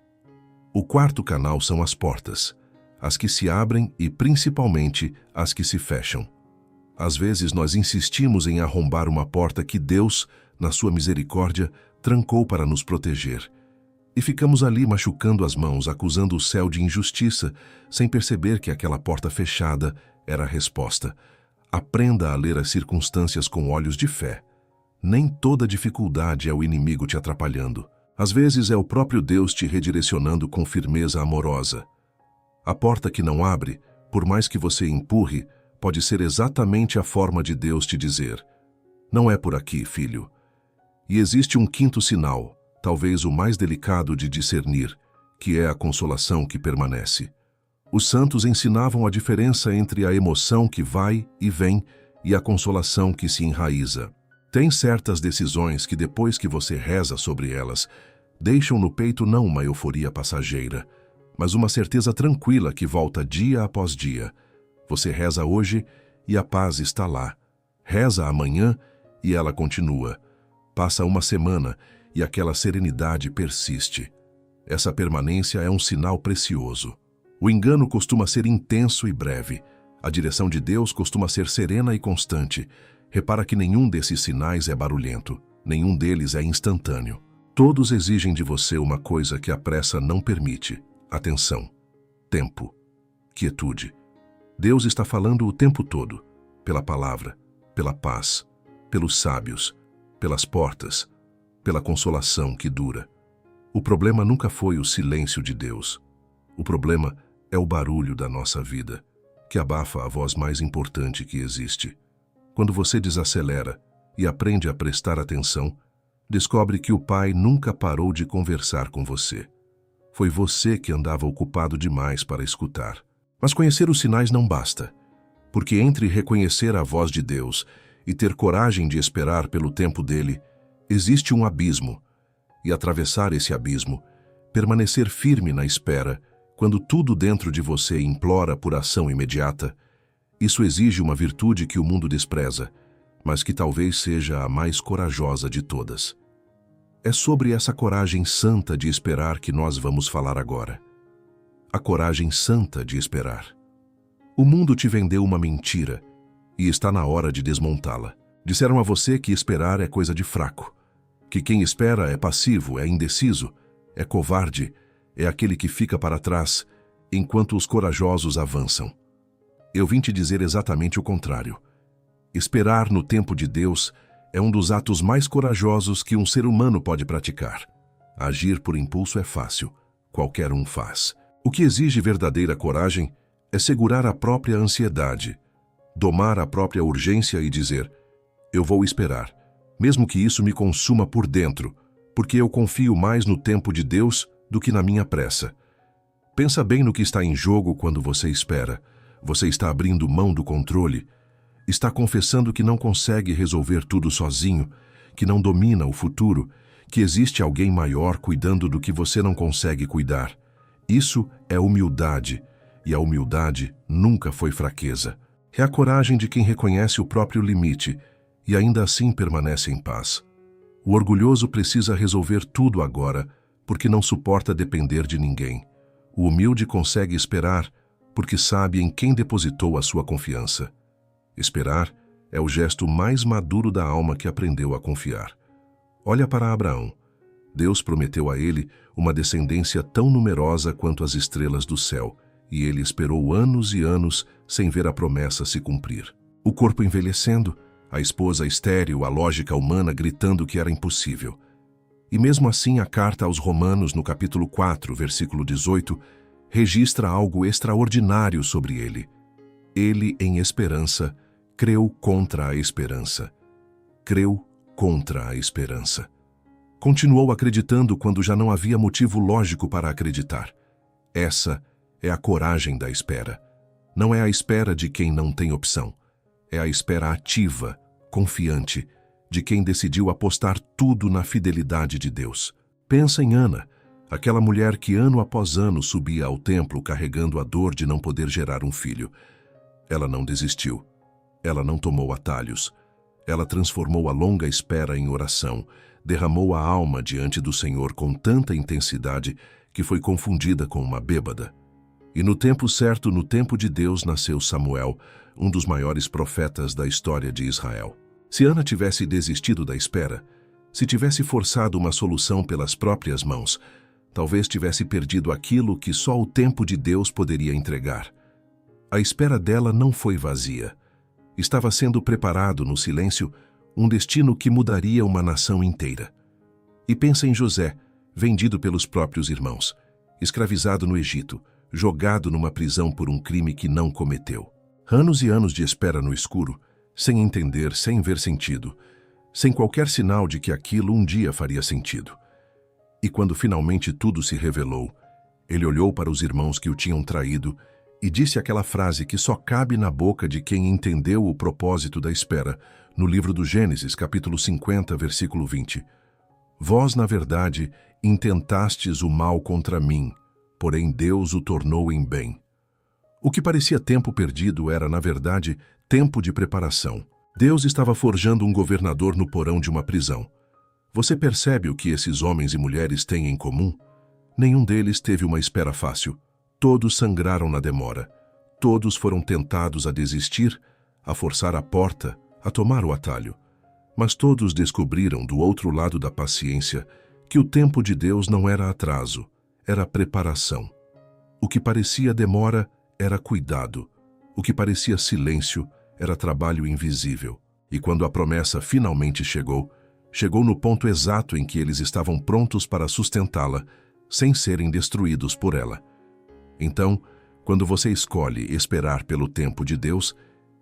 O quarto canal são as portas, as que se abrem e principalmente as que se fecham. Às vezes nós insistimos em arrombar uma porta que Deus, na sua misericórdia, trancou para nos proteger. E ficamos ali machucando as mãos, acusando o céu de injustiça, sem perceber que aquela porta fechada era a resposta. Aprenda a ler as circunstâncias com olhos de fé. Nem toda dificuldade é o inimigo te atrapalhando. Às vezes é o próprio Deus te redirecionando com firmeza amorosa. A porta que não abre, por mais que você empurre, pode ser exatamente a forma de Deus te dizer: não é por aqui, filho. E existe um quinto sinal, talvez o mais delicado de discernir, que é a consolação que permanece. Os santos ensinavam a diferença entre a emoção que vai e vem e a consolação que se enraiza. Tem certas decisões que, depois que você reza sobre elas, deixam no peito não uma euforia passageira, mas uma certeza tranquila que volta dia após dia. Você reza hoje e a paz está lá. Reza amanhã e ela continua. Passa uma semana e aquela serenidade persiste. Essa permanência é um sinal precioso. O engano costuma ser intenso e breve. A direção de Deus costuma ser serena e constante. Repara que nenhum desses sinais é barulhento. Nenhum deles é instantâneo. Todos exigem de você uma coisa que a pressa não permite: atenção, tempo, quietude. Deus está falando o tempo todo, pela palavra, pela paz, pelos sábios, pelas portas, pela consolação que dura. O problema nunca foi o silêncio de Deus. O problema é o barulho da nossa vida, que abafa a voz mais importante que existe. Quando você desacelera e aprende a prestar atenção, descobre que o Pai nunca parou de conversar com você. Foi você que andava ocupado demais para escutar. Mas conhecer os sinais não basta, porque entre reconhecer a voz de Deus e ter coragem de esperar pelo tempo dele, existe um abismo, e atravessar esse abismo, permanecer firme na espera, quando tudo dentro de você implora por ação imediata, isso exige uma virtude que o mundo despreza, mas que talvez seja a mais corajosa de todas. É sobre essa coragem santa de esperar que nós vamos falar agora. A coragem santa de esperar. O mundo te vendeu uma mentira e está na hora de desmontá-la. Disseram a você que esperar é coisa de fraco, que quem espera é passivo, é indeciso, é covarde, é aquele que fica para trás, enquanto os corajosos avançam. Eu vim te dizer exatamente o contrário. Esperar no tempo de Deus é um dos atos mais corajosos que um ser humano pode praticar. Agir por impulso é fácil, qualquer um faz. O que exige verdadeira coragem é segurar a própria ansiedade, domar a própria urgência e dizer: eu vou esperar, mesmo que isso me consuma por dentro, porque eu confio mais no tempo de Deus do que na minha pressa. Pensa bem no que está em jogo quando você espera. Você está abrindo mão do controle, está confessando que não consegue resolver tudo sozinho, que não domina o futuro, que existe alguém maior cuidando do que você não consegue cuidar. Isso é humildade, e a humildade nunca foi fraqueza. É a coragem de quem reconhece o próprio limite e ainda assim permanece em paz. O orgulhoso precisa resolver tudo agora, porque não suporta depender de ninguém. O humilde consegue esperar, porque sabe em quem depositou a sua confiança. Esperar é o gesto mais maduro da alma que aprendeu a confiar. Olha para Abraão. Deus prometeu a ele uma descendência tão numerosa quanto as estrelas do céu, e ele esperou anos e anos sem ver a promessa se cumprir. O corpo envelhecendo, a esposa estéril, a lógica humana gritando que era impossível. E mesmo assim a carta aos Romanos, no capítulo 4, versículo 18, registra algo extraordinário sobre ele. Ele, em esperança, creu contra a esperança. Creu contra a esperança. Continuou acreditando quando já não havia motivo lógico para acreditar. Essa é a coragem da espera. Não é a espera de quem não tem opção. É a espera ativa, confiante, de quem decidiu apostar tudo na fidelidade de Deus. Pensa em Ana, aquela mulher que ano após ano subia ao templo carregando a dor de não poder gerar um filho. Ela não desistiu. Ela não tomou atalhos. Ela transformou a longa espera em oração, derramou a alma diante do Senhor com tanta intensidade que foi confundida com uma bêbada. E no tempo certo, no tempo de Deus, nasceu Samuel, um dos maiores profetas da história de Israel. Se Ana tivesse desistido da espera, se tivesse forçado uma solução pelas próprias mãos, talvez tivesse perdido aquilo que só o tempo de Deus poderia entregar. A espera dela não foi vazia. Estava sendo preparado no silêncio um destino que mudaria uma nação inteira. E pensa em José, vendido pelos próprios irmãos, escravizado no Egito, jogado numa prisão por um crime que não cometeu. Anos e anos de espera no escuro, sem entender, sem ver sentido, sem qualquer sinal de que aquilo um dia faria sentido. E quando finalmente tudo se revelou, ele olhou para os irmãos que o tinham traído e disse aquela frase que só cabe na boca de quem entendeu o propósito da espera, no livro do Gênesis, capítulo 50, versículo 20. Vós, na verdade, intentastes o mal contra mim, porém Deus o tornou em bem. O que parecia tempo perdido era, na verdade, tempo de preparação. Deus estava forjando um governador no porão de uma prisão. Você percebe o que esses homens e mulheres têm em comum? Nenhum deles teve uma espera fácil. Todos sangraram na demora. Todos foram tentados a desistir, a forçar a porta, a tomar o atalho. Mas todos descobriram, do outro lado da paciência, que o tempo de Deus não era atraso, era preparação. O que parecia demora era cuidado. O que parecia silêncio era trabalho invisível. E quando a promessa finalmente chegou, chegou no ponto exato em que eles estavam prontos para sustentá-la, sem serem destruídos por ela. Então, quando você escolhe esperar pelo tempo de Deus,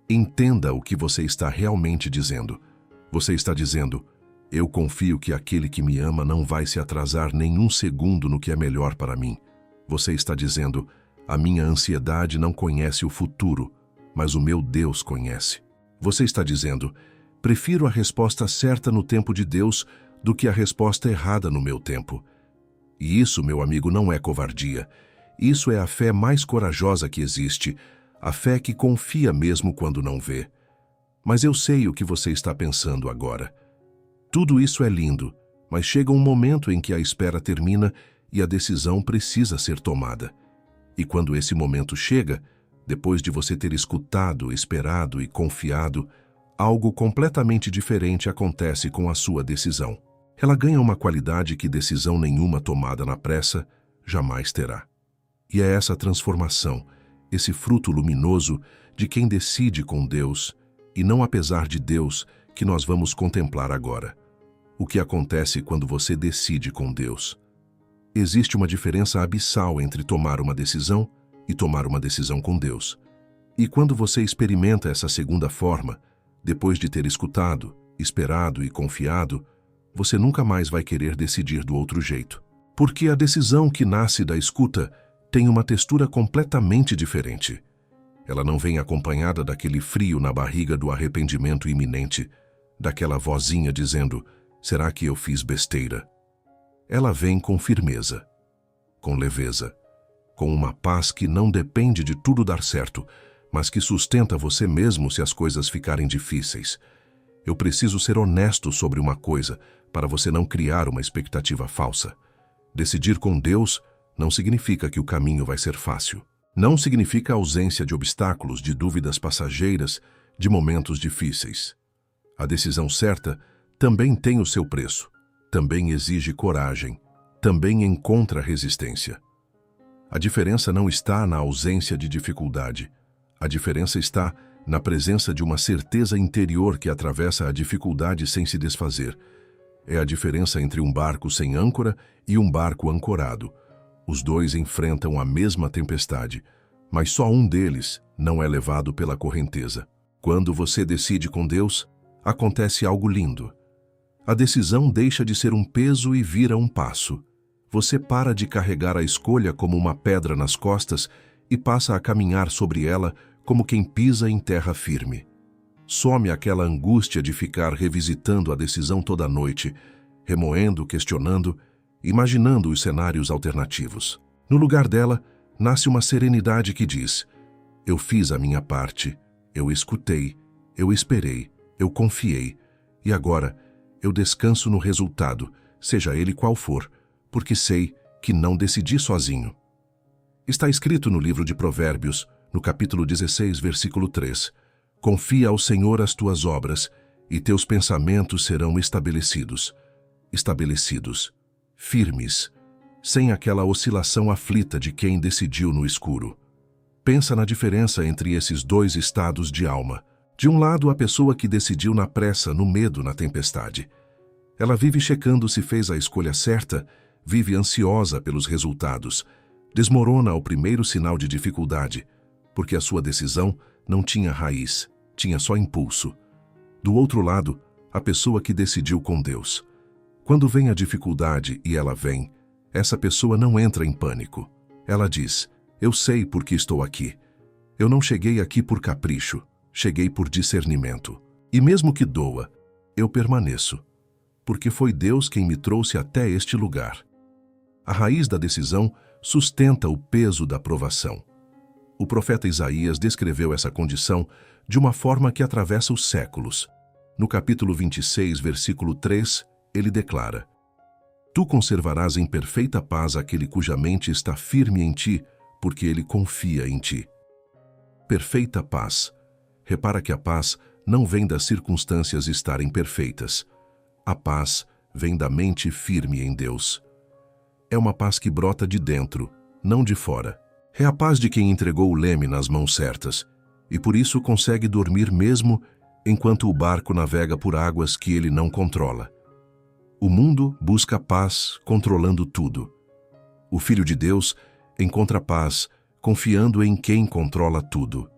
entenda o que você está realmente dizendo. Você está dizendo: eu confio que aquele que me ama não vai se atrasar nem um segundo no que é melhor para mim. Você está dizendo: a minha ansiedade não conhece o futuro, mas o meu Deus conhece. Você está dizendo: prefiro a resposta certa no tempo de Deus do que a resposta errada no meu tempo. E isso, meu amigo, não é covardia. Isso é a fé mais corajosa que existe, a fé que confia mesmo quando não vê. Mas eu sei o que você está pensando agora. Tudo isso é lindo, mas chega um momento em que a espera termina e a decisão precisa ser tomada. E quando esse momento chega, depois de você ter escutado, esperado e confiado, algo completamente diferente acontece com a sua decisão. Ela ganha uma qualidade que decisão nenhuma tomada na pressa jamais terá. E é essa transformação, esse fruto luminoso de quem decide com Deus, e não apesar de Deus, que nós vamos contemplar agora. O que acontece quando você decide com Deus? Existe uma diferença abissal entre tomar uma decisão e tomar uma decisão com Deus. E quando você experimenta essa segunda forma, depois de ter escutado, esperado e confiado, você nunca mais vai querer decidir do outro jeito. Porque a decisão que nasce da escuta tem uma textura completamente diferente. Ela não vem acompanhada daquele frio na barriga do arrependimento iminente, daquela vozinha dizendo: será que eu fiz besteira? Ela vem com firmeza, com leveza, com uma paz que não depende de tudo dar certo, mas que sustenta você mesmo se as coisas ficarem difíceis. Eu preciso ser honesto sobre uma coisa para você não criar uma expectativa falsa. Decidir com Deus não significa que o caminho vai ser fácil. Não significa ausência de obstáculos, de dúvidas passageiras, de momentos difíceis. A decisão certa também tem o seu preço, também exige coragem, também encontra resistência. A diferença não está na ausência de dificuldade. A diferença está na presença de uma certeza interior que atravessa a dificuldade sem se desfazer. É a diferença entre um barco sem âncora e um barco ancorado. Os dois enfrentam a mesma tempestade, mas só um deles não é levado pela correnteza. Quando você decide com Deus, acontece algo lindo. A decisão deixa de ser um peso e vira um passo. Você para de carregar a escolha como uma pedra nas costas e passa a caminhar sobre ela como quem pisa em terra firme. Some aquela angústia de ficar revisitando a decisão toda noite, remoendo, questionando, imaginando os cenários alternativos. No lugar dela, nasce uma serenidade que diz: eu fiz a minha parte, eu escutei, eu esperei, eu confiei, e agora eu descanso no resultado, seja ele qual for, porque sei que não decidi sozinho. Está escrito no livro de Provérbios, no capítulo 16, versículo 3, confia ao Senhor as tuas obras, e teus pensamentos serão estabelecidos. Estabelecidos, firmes, sem aquela oscilação aflita de quem decidiu no escuro. Pensa na diferença entre esses dois estados de alma. De um lado, a pessoa que decidiu na pressa, no medo, na tempestade. Ela vive checando se fez a escolha certa, vive ansiosa pelos resultados, desmorona ao primeiro sinal de dificuldade, porque a sua decisão não tinha raiz, tinha só impulso. Do outro lado, a pessoa que decidiu com Deus. Quando vem a dificuldade e ela vem, essa pessoa não entra em pânico. Ela diz: eu sei por que estou aqui. Eu não cheguei aqui por capricho, cheguei por discernimento. E mesmo que doa, eu permaneço, porque foi Deus quem me trouxe até este lugar. A raiz da decisão sustenta o peso da provação. O profeta Isaías descreveu essa condição de uma forma que atravessa os séculos. No capítulo 26, versículo 3, ele declara: tu conservarás em perfeita paz aquele cuja mente está firme em ti, porque ele confia em ti. Perfeita paz. Repara que a paz não vem das circunstâncias estarem perfeitas. A paz vem da mente firme em Deus. É uma paz que brota de dentro, não de fora. É a paz de quem entregou o leme nas mãos certas, e por isso consegue dormir mesmo enquanto o barco navega por águas que ele não controla. O mundo busca paz controlando tudo. O Filho de Deus encontra paz confiando em quem controla tudo.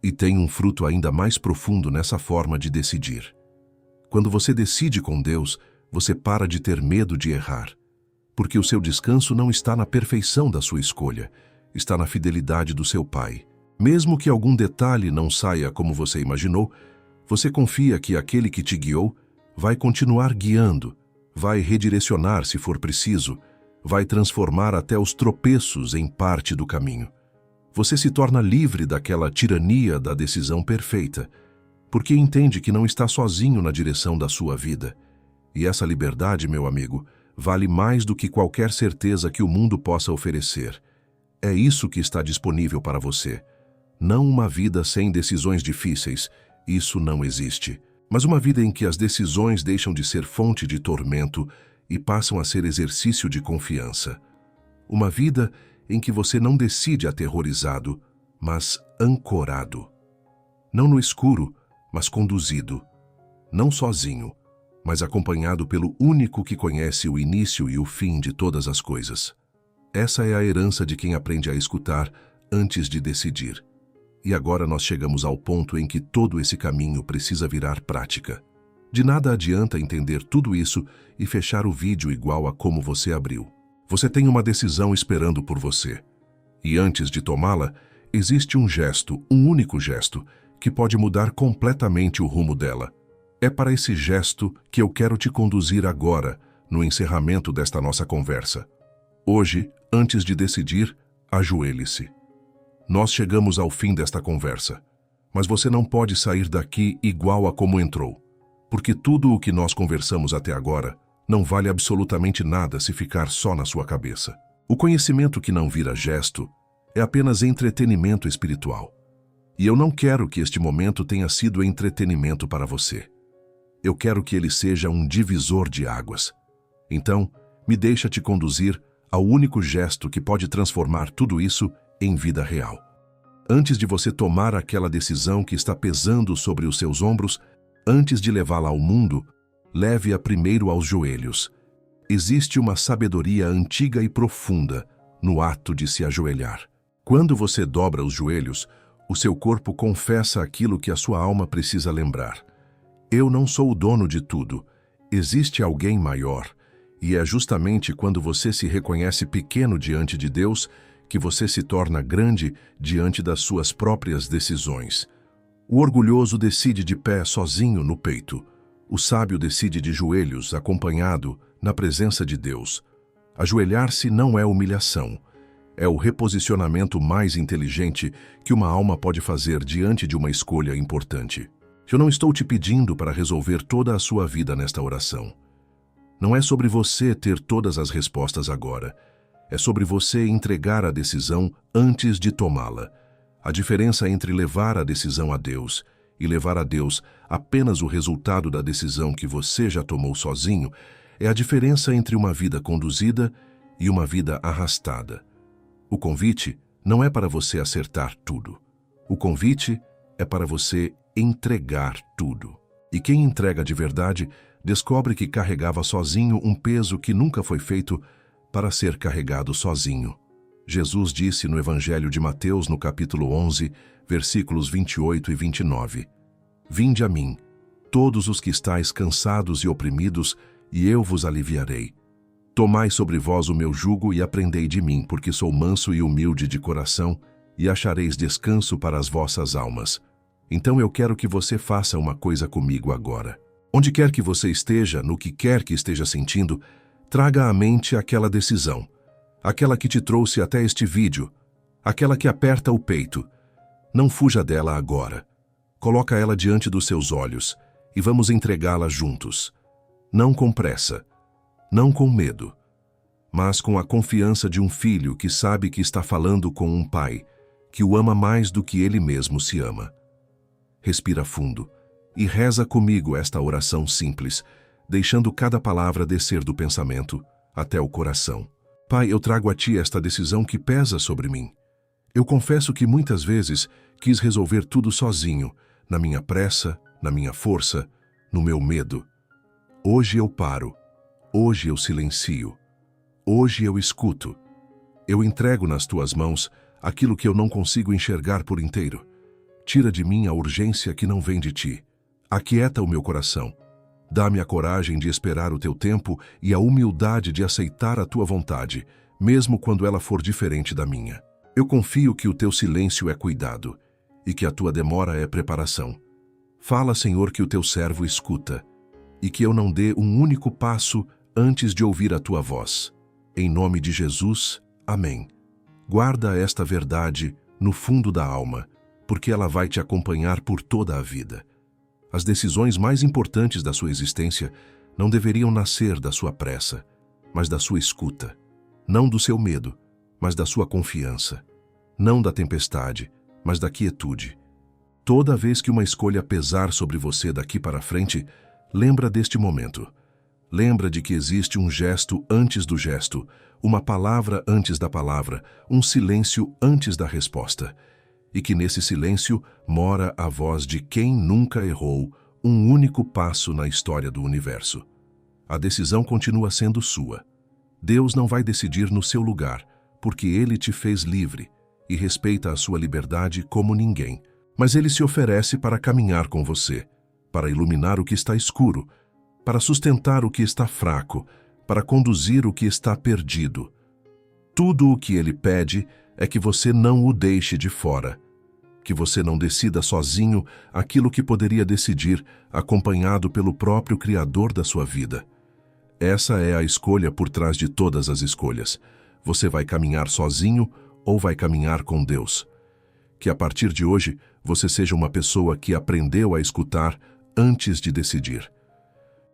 E tem um fruto ainda mais profundo nessa forma de decidir. Quando você decide com Deus, você para de ter medo de errar, porque o seu descanso não está na perfeição da sua escolha, está na fidelidade do seu Pai. Mesmo que algum detalhe não saia como você imaginou, você confia que aquele que te guiou vai continuar guiando, vai redirecionar se for preciso, vai transformar até os tropeços em parte do caminho. Você se torna livre daquela tirania da decisão perfeita, porque entende que não está sozinho na direção da sua vida. E essa liberdade, meu amigo, vale mais do que qualquer certeza que o mundo possa oferecer. É isso que está disponível para você. Não uma vida sem decisões difíceis, isso não existe. Mas uma vida em que as decisões deixam de ser fonte de tormento e passam a ser exercício de confiança. Uma vida em que você não decide aterrorizado, mas ancorado. Não no escuro, mas conduzido. Não sozinho, mas acompanhado pelo único que conhece o início e o fim de todas as coisas. Essa é a herança de quem aprende a escutar antes de decidir. E agora nós chegamos ao ponto em que todo esse caminho precisa virar prática. De nada adianta entender tudo isso e fechar o vídeo igual a como você abriu. Você tem uma decisão esperando por você. E antes de tomá-la, existe um gesto, um único gesto, que pode mudar completamente o rumo dela. É para esse gesto que eu quero te conduzir agora, no encerramento desta nossa conversa. Hoje, antes de decidir, ajoelhe-se. Nós chegamos ao fim desta conversa, mas você não pode sair daqui igual a como entrou, porque tudo o que nós conversamos até agora não vale absolutamente nada se ficar só na sua cabeça. O conhecimento que não vira gesto é apenas entretenimento espiritual. E eu não quero que este momento tenha sido entretenimento para você. Eu quero que ele seja um divisor de águas. Então, me deixa te conduzir ao único gesto que pode transformar tudo isso em vida real. Antes de você tomar aquela decisão que está pesando sobre os seus ombros, antes de levá-la ao mundo, leve-a primeiro aos joelhos. Existe uma sabedoria antiga e profunda no ato de se ajoelhar. Quando você dobra os joelhos, o seu corpo confessa aquilo que a sua alma precisa lembrar. Eu não sou o dono de tudo. Existe alguém maior. E é justamente quando você se reconhece pequeno diante de Deus que você se torna grande diante das suas próprias decisões. O orgulhoso decide de pé sozinho no peito. O sábio decide de joelhos, acompanhado, na presença de Deus. Ajoelhar-se não é humilhação. É o reposicionamento mais inteligente que uma alma pode fazer diante de uma escolha importante. Eu não estou te pedindo para resolver toda a sua vida nesta oração. Não é sobre você ter todas as respostas agora. É sobre você entregar a decisão antes de tomá-la. A diferença entre levar a decisão a Deus e levar a Deus apenas o resultado da decisão que você já tomou sozinho é a diferença entre uma vida conduzida e uma vida arrastada. O convite não é para você acertar tudo. O convite é para você entregar tudo. E quem entrega de verdade descobre que carregava sozinho um peso que nunca foi feito para ser carregado sozinho. Jesus disse no Evangelho de Mateus, no capítulo 11, versículos 28 e 29, Vinde a mim, todos os que estáis cansados e oprimidos, e eu vos aliviarei. Tomai sobre vós o meu jugo e aprendei de mim, porque sou manso e humilde de coração, e achareis descanso para as vossas almas. Então eu quero que você faça uma coisa comigo agora. Onde quer que você esteja, no que quer que esteja sentindo, traga à mente aquela decisão, aquela que te trouxe até este vídeo, aquela que aperta o peito. Não fuja dela agora. Coloca ela diante dos seus olhos e vamos entregá-la juntos. Não com pressa, não com medo, mas com a confiança de um filho que sabe que está falando com um pai, que o ama mais do que ele mesmo se ama. Respira fundo e reza comigo esta oração simples, deixando cada palavra descer do pensamento até o coração. Pai, eu trago a Ti esta decisão que pesa sobre mim. Eu confesso que muitas vezes quis resolver tudo sozinho, na minha pressa, na minha força, no meu medo. Hoje eu paro, hoje eu silencio, hoje eu escuto. Eu entrego nas Tuas mãos aquilo que eu não consigo enxergar por inteiro. Tira de mim a urgência que não vem de Ti. Aquieta o meu coração. Dá-me a coragem de esperar o Teu tempo e a humildade de aceitar a Tua vontade, mesmo quando ela for diferente da minha. Eu confio que o Teu silêncio é cuidado e que a Tua demora é preparação. Fala, Senhor, que o Teu servo escuta e que eu não dê um único passo antes de ouvir a Tua voz. Em nome de Jesus, amém. Guarda esta verdade no fundo da alma, porque ela vai te acompanhar por toda a vida. As decisões mais importantes da sua existência não deveriam nascer da sua pressa, mas da sua escuta. Não do seu medo, mas da sua confiança. Não da tempestade, mas da quietude. Toda vez que uma escolha pesar sobre você daqui para frente, lembra deste momento. Lembra de que existe um gesto antes do gesto, uma palavra antes da palavra, um silêncio antes da resposta. E que nesse silêncio mora a voz de quem nunca errou um único passo na história do universo. A decisão continua sendo sua. Deus não vai decidir no seu lugar, porque Ele te fez livre e respeita a sua liberdade como ninguém. Mas Ele se oferece para caminhar com você, para iluminar o que está escuro, para sustentar o que está fraco, para conduzir o que está perdido. Tudo o que Ele pede é que você não o deixe de fora, que você não decida sozinho aquilo que poderia decidir acompanhado pelo próprio Criador da sua vida. Essa é a escolha por trás de todas as escolhas. Você vai caminhar sozinho ou vai caminhar com Deus? Que a partir de hoje você seja uma pessoa que aprendeu a escutar antes de decidir.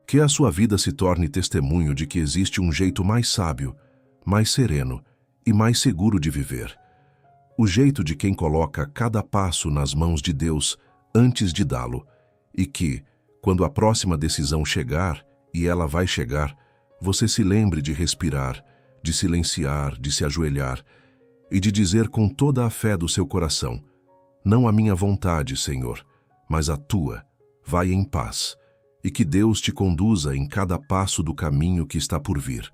Que a sua vida se torne testemunho de que existe um jeito mais sábio, mais sereno e mais seguro de viver. O jeito de quem coloca cada passo nas mãos de Deus antes de dá-lo, e que, quando a próxima decisão chegar, e ela vai chegar, você se lembre de respirar, de silenciar, de se ajoelhar e de dizer com toda a fé do seu coração: não a minha vontade, Senhor, mas a tua, vai em paz, e que Deus te conduza em cada passo do caminho que está por vir.